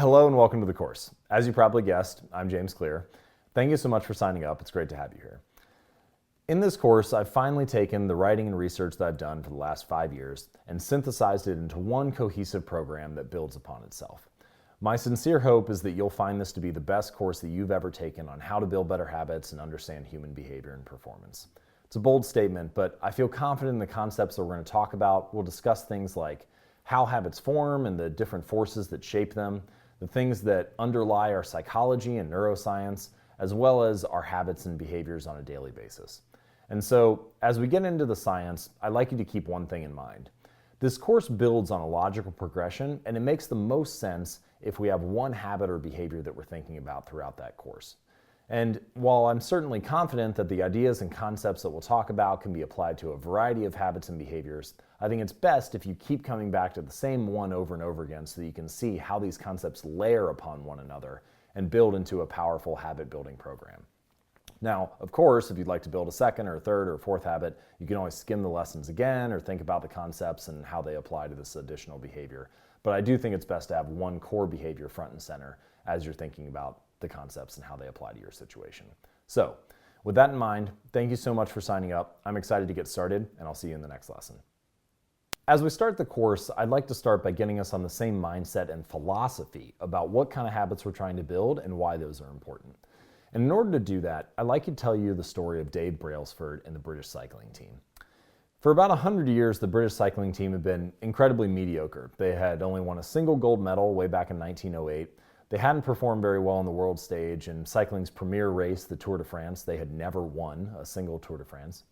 Hello and welcome to the course. As you probably guessed, I'm James Clear. Thank you so much for signing up. It's great to have you here. In this course, I've finally taken the writing and research that I've done for the last 5 years and synthesized it into one cohesive program that builds upon itself. My sincere hope is that you'll find this to be the best course that you've ever taken on how to build better habits and understand human behavior and performance. It's a bold statement, but I feel confident in the concepts that we're going to talk about. We'll discuss things like how habits form and the different forces that shape them, the things that underlie our psychology and neuroscience, as well as our habits and behaviors on a daily basis. And so, as we get into the science, I'd like you to keep one thing in mind. This course builds on a logical progression, and it makes the most sense if we have one habit or behavior that we're thinking about throughout that course. And while I'm certainly confident that the ideas and concepts that we'll talk about can be applied to a variety of habits and behaviors, I think it's best if you keep coming back to the same one over and over again so that you can see how these concepts layer upon one another and build into a powerful habit building program. Now, of course, if you'd like to build a second or third or fourth habit, you can always skim the lessons again or think about the concepts and how they apply to this additional behavior. But I do think it's best to have one core behavior front and center as you're thinking about the concepts and how they apply to your situation. So, with that in mind, thank you so much for signing up. I'm excited to get started, and I'll see you in the next lesson. As we start the course, I'd like to start by getting us on the same mindset and philosophy about what kind of habits we're trying to build and why those are important. And in order to do that, I'd like to tell you the story of Dave Brailsford and the British cycling team. For about 100 years, the British cycling team had been incredibly mediocre. They had only won a single gold medal way back in 1908. They hadn't performed very well on the world stage, and cycling's premier race, the Tour de France, they had never won a single Tour de France.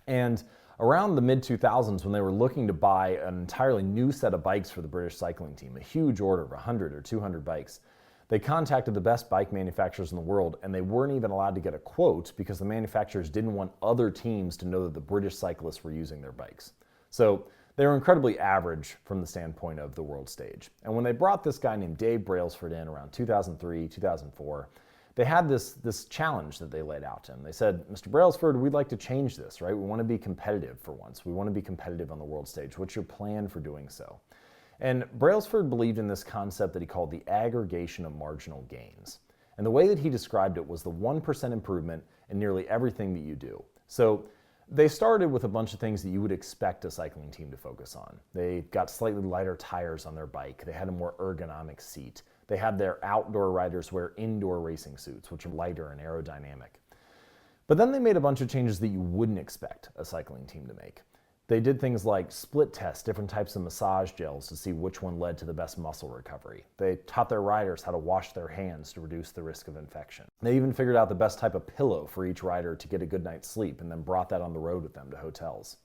And around the mid-2000s, when they were looking to buy an entirely new set of bikes for the British cycling team, a huge order of 100 or 200 bikes, they contacted the best bike manufacturers in the world, and they weren't even allowed to get a quote because the manufacturers didn't want other teams to know that the British cyclists were using their bikes. So they were incredibly average from the standpoint of the world stage. And when they brought this guy named Dave Brailsford in around 2003, 2004, they had this challenge that they laid out to him. They said, Mr. Brailsford, we'd like to change this, right? We want to be competitive for once. We want to be competitive on the world stage. What's your plan for doing so? And Brailsford believed in this concept that he called the aggregation of marginal gains. And the way that he described it was the 1% improvement in nearly everything that you do. So they started with a bunch of things that you would expect a cycling team to focus on. They got slightly lighter tires on their bike. They had a more ergonomic seat. They had their outdoor riders wear indoor racing suits, which are lighter and aerodynamic. But then they made a bunch of changes that you wouldn't expect a cycling team to make. They did things like split test different types of massage gels to see which one led to the best muscle recovery. They taught their riders how to wash their hands to reduce the risk of infection. They even figured out the best type of pillow for each rider to get a good night's sleep and then brought that on the road with them to hotels.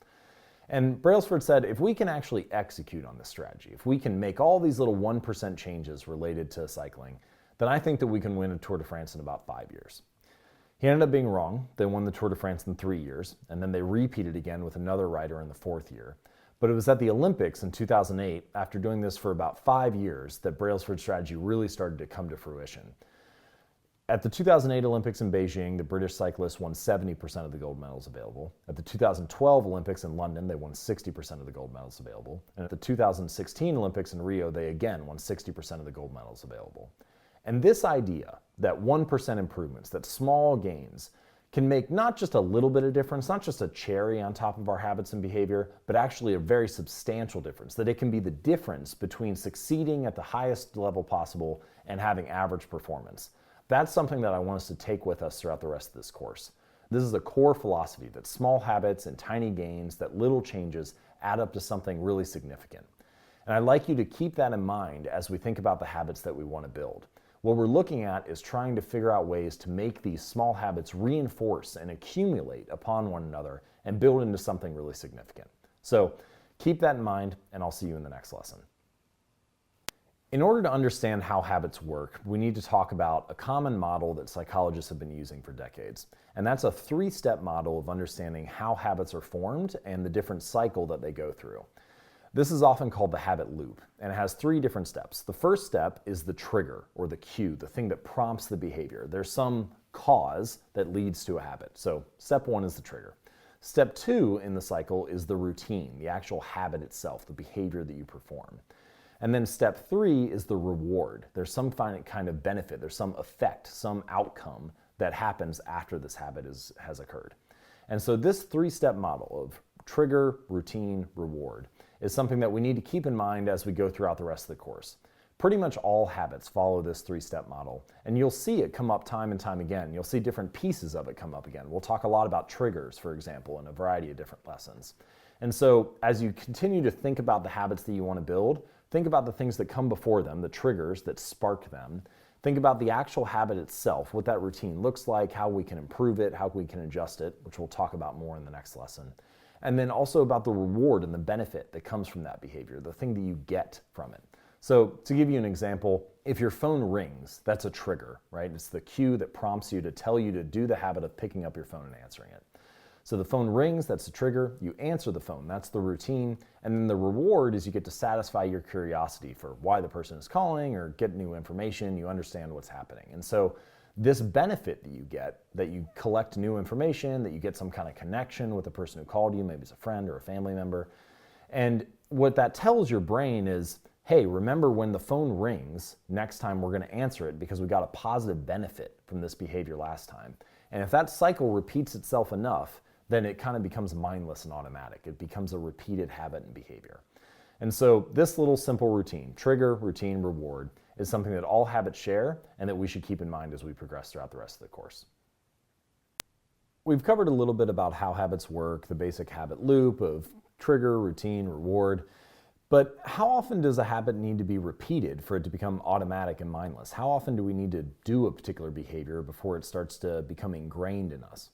And Brailsford said, if we can actually execute on this strategy, if we can make all these little 1% changes related to cycling, then I think that we can win a Tour de France in about 5 years. He ended up being wrong. They won the Tour de France in 3 years, and then they repeated again with another rider in the 4th year. But it was at the Olympics in 2008, after doing this for about 5 years, that Brailsford's strategy really started to come to fruition. At the 2008 Olympics in Beijing, the British cyclists won 70% of the gold medals available. At the 2012 Olympics in London, they won 60% of the gold medals available. And at the 2016 Olympics in Rio, they again won 60% of the gold medals available. And this idea that 1% improvements, that small gains, can make not just a little bit of difference, not just a cherry on top of our habits and behavior, but actually a very substantial difference, that it can be the difference between succeeding at the highest level possible and having average performance. That's something that I want us to take with us throughout the rest of this course. This is a core philosophy that small habits and tiny gains, that little changes add up to something really significant. And I'd like you to keep that in mind as we think about the habits that we want to build. What we're looking at is trying to figure out ways to make these small habits reinforce and accumulate upon one another and build into something really significant. So keep that in mind, and I'll see you in the next lesson. In order to understand how habits work, we need to talk about a common model that psychologists have been using for decades. And that's a 3-step model of understanding how habits are formed and the different cycle that they go through. This is often called the habit loop, and it has 3 different steps. The first step is the trigger, or the cue, the thing that prompts the behavior. There's some cause that leads to a habit. So step 1 is the trigger. Step 2 in the cycle is the routine, the actual habit itself, the behavior that you perform. And then step 3 is the reward. There's some kind of benefit, there's some effect, some outcome that happens after this habit has occurred. And so this 3-step model of trigger, routine, reward is something that we need to keep in mind as we go throughout the rest of the course. Pretty much all habits follow this 3-step model, and you'll see it come up time and time again. You'll see different pieces of it come up again. We'll talk a lot about triggers, for example, in a variety of different lessons. And so as you continue to think about the habits that you want to build, think about the things that come before them, the triggers that spark them. Think about the actual habit itself, what that routine looks like, how we can improve it, how we can adjust it, which we'll talk about more in the next lesson. And then also about the reward and the benefit that comes from that behavior, the thing that you get from it. So to give you an example, if your phone rings, that's a trigger, right? It's the cue that prompts you to tell you to do the habit of picking up your phone and answering it. So the phone rings, that's the trigger. You answer the phone, that's the routine. And then the reward is you get to satisfy your curiosity for why the person is calling or get new information, you understand what's happening. And so this benefit that you get, that you collect new information, that you get some kind of connection with the person who called you, maybe it's a friend or a family member. And what that tells your brain is, hey, remember when the phone rings, next time we're going to answer it because we got a positive benefit from this behavior last time. And if that cycle repeats itself enough, then it kind of becomes mindless and automatic. It becomes a repeated habit and behavior. And so this little simple routine, trigger, routine, reward, is something that all habits share and that we should keep in mind as we progress throughout the rest of the course. We've covered a little bit about how habits work, the basic habit loop of trigger, routine, reward. But how often does a habit need to be repeated for it to become automatic and mindless? How often do we need to do a particular behavior before it starts to become ingrained in us?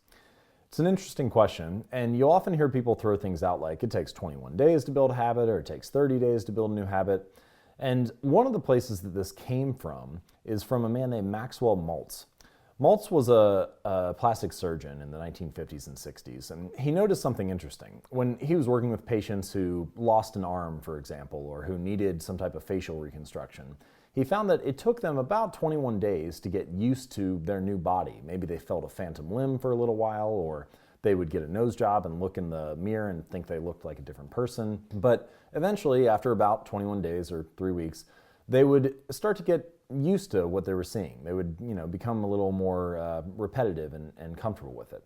It's an interesting question, and you'll often hear people throw things out like it takes 21 days to build a habit or it takes 30 days to build a new habit. And one of the places that this came from is from a man named Maxwell Maltz. Maltz was a plastic surgeon in the 1950s and 60s, and he noticed something interesting. When he was working with patients who lost an arm, for example, or who needed some type of facial reconstruction, he found that it took them about 21 days to get used to their new body. Maybe they felt a phantom limb for a little while, or they would get a nose job and look in the mirror and think they looked like a different person. But eventually, after about 21 days or 3 weeks, they would start to get used to what they were seeing. They would, become a little more repetitive and comfortable with it.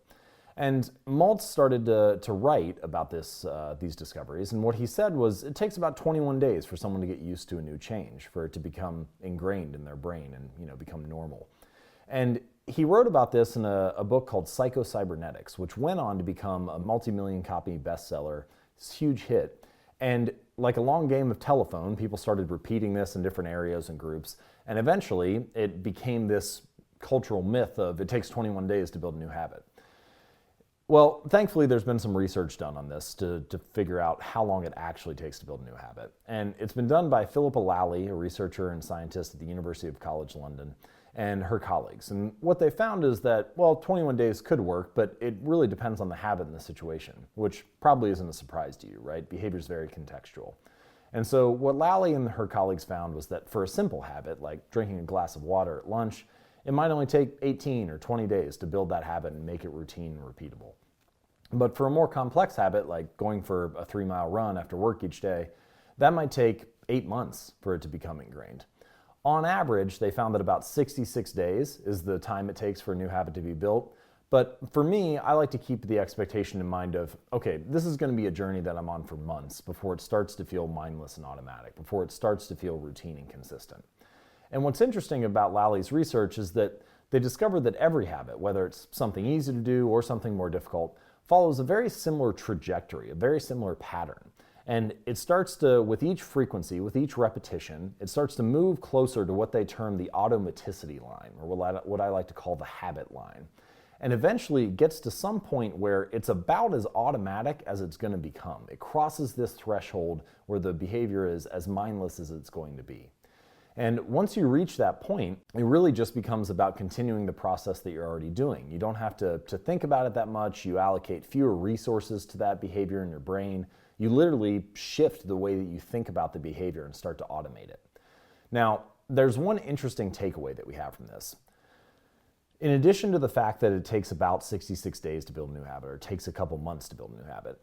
And Maltz started to write about these discoveries, and what he said was it takes about 21 days for someone to get used to a new change, for it to become ingrained in their brain and become normal. And he wrote about this in a book called Psycho-Cybernetics, which went on to become a multi-million copy bestseller, this huge hit. And like a long game of telephone, people started repeating this in different areas and groups, and eventually it became this cultural myth of it takes 21 days to build a new habit. Well, thankfully, there's been some research done on this to figure out how long it actually takes to build a new habit. And it's been done by Philippa Lally, a researcher and scientist at the University of College London, and her colleagues. And what they found is that, 21 days could work, but it really depends on the habit and the situation, which probably isn't a surprise to you, right? Behavior is very contextual. And so what Lally and her colleagues found was that for a simple habit, like drinking a glass of water at lunch, it might only take 18 or 20 days to build that habit and make it routine and repeatable. But for a more complex habit, like going for a 3-mile run after work each day, that might take 8 months for it to become ingrained. On average, they found that about 66 days is the time it takes for a new habit to be built. But for me, I like to keep the expectation in mind of, okay, this is going to be a journey that I'm on for months before it starts to feel mindless and automatic, before it starts to feel routine and consistent. And what's interesting about Lally's research is that they discovered that every habit, whether it's something easy to do or something more difficult, follows a very similar trajectory, a very similar pattern. And it starts to, with each frequency, with each repetition, it starts to move closer to what they term the automaticity line, or what I like to call the habit line. And eventually it gets to some point where it's about as automatic as it's going to become. It crosses this threshold where the behavior is as mindless as it's going to be. And once you reach that point, it really just becomes about continuing the process that you're already doing. You don't have to think about it that much. You allocate fewer resources to that behavior in your brain. You literally shift the way that you think about the behavior and start to automate it. Now, there's one interesting takeaway that we have from this. In addition to the fact that it takes about 66 days to build a new habit, or it takes a couple months to build a new habit,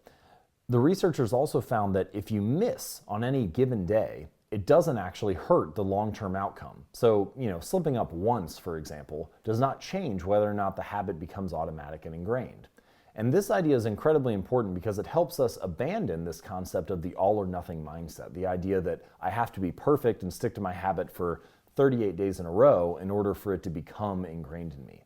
the researchers also found that if you miss on any given day, it doesn't actually hurt the long-term outcome. So, slipping up once, for example, does not change whether or not the habit becomes automatic and ingrained. And this idea is incredibly important because it helps us abandon this concept of the all or nothing mindset, the idea that I have to be perfect and stick to my habit for 38 days in a row in order for it to become ingrained in me.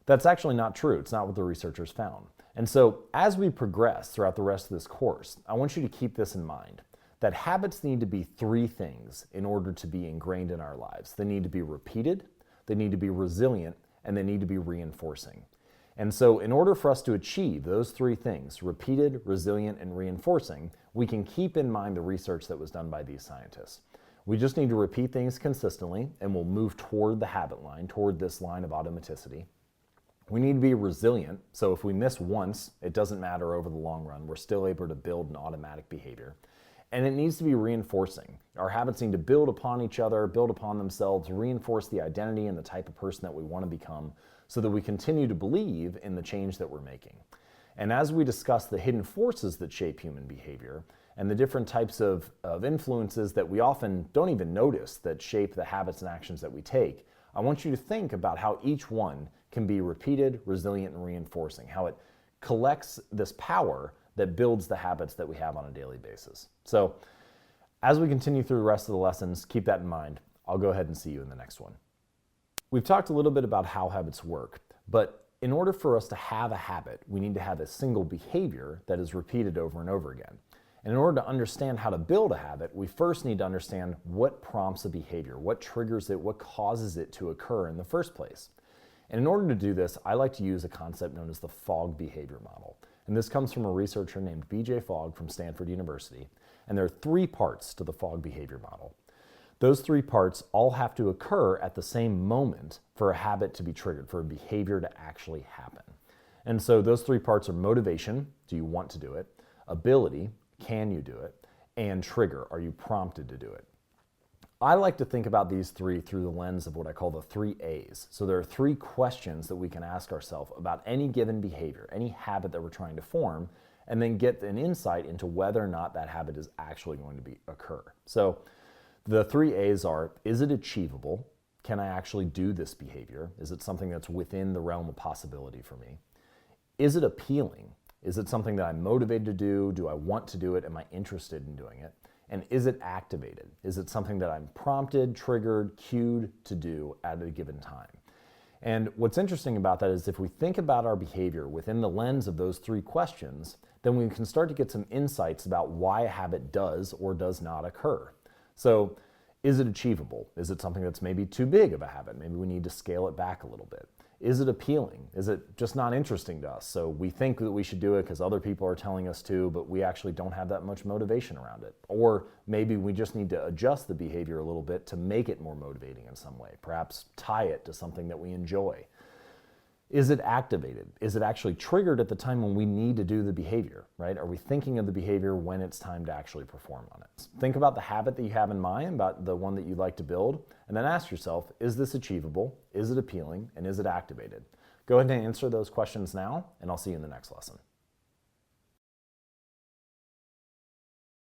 That's actually not true. It's not what the researchers found. And so as we progress throughout the rest of this course, I want you to keep this in mind, that habits need to be three things in order to be ingrained in our lives. They need to be repeated, they need to be resilient, and they need to be reinforcing. And so in order for us to achieve those three things, repeated, resilient, and reinforcing, we can keep in mind the research that was done by these scientists. We just need to repeat things consistently, and we'll move toward the habit line, toward this line of automaticity. We need to be resilient, so if we miss once, it doesn't matter over the long run. We're still able to build an automatic behavior. And it needs to be reinforcing. Our habits need to build upon each other, build upon themselves, reinforce the identity and the type of person that we want to become so that we continue to believe in the change that we're making. And as we discuss the hidden forces that shape human behavior and the different types of influences that we often don't even notice that shape the habits and actions that we take, I want you to think about how each one can be repeated, resilient, and reinforcing, how it collects this power that builds the habits that we have on a daily basis. So as we continue through the rest of the lessons, keep that in mind. I'll go ahead and see you in the next one. We've talked a little bit about how habits work, but in order for us to have a habit, we need to have a single behavior that is repeated over and over again. And in order to understand how to build a habit, we first need to understand what prompts a behavior, what triggers it, what causes it to occur in the first place. And in order to do this, I like to use a concept known as the Fogg behavior model. And this comes from a researcher named B.J. Fogg from Stanford University. And there are three parts to the Fogg behavior model. Those three parts all have to occur at the same moment for a habit to be triggered, for a behavior to actually happen. And so those three parts are motivation, do you want to do it? Ability, can you do it? And trigger, are you prompted to do it? I like to think about these three through the lens of what I call the 3 A's. So there are 3 questions that we can ask ourselves about any given behavior, any habit that we're trying to form, and then get an insight into whether or not that habit is actually going to occur. So the 3 A's are, is it achievable? Can I actually do this behavior? Is it something that's within the realm of possibility for me? Is it appealing? Is it something that I'm motivated to do? Do I want to do it? Am I interested in doing it? And is it activated? Is it something that I'm prompted, triggered, cued to do at a given time? And what's interesting about that is if we think about our behavior within the lens of those 3 questions, then we can start to get some insights about why a habit does or does not occur. So is it achievable? Is it something that's maybe too big of a habit? Maybe we need to scale it back a little bit. Is it appealing? Is it just not interesting to us? So we think that we should do it because other people are telling us to, but we actually don't have that much motivation around it. Or maybe we just need to adjust the behavior a little bit to make it more motivating in some way. Perhaps tie it to something that we enjoy. Is it activated? Is it actually triggered at the time when we need to do the behavior, right? Are we thinking of the behavior when it's time to actually perform on it? Think about the habit that you have in mind, about the one that you'd like to build, and then ask yourself, is this achievable? Is it appealing? And is it activated? Go ahead and answer those questions now, and I'll see you in the next lesson.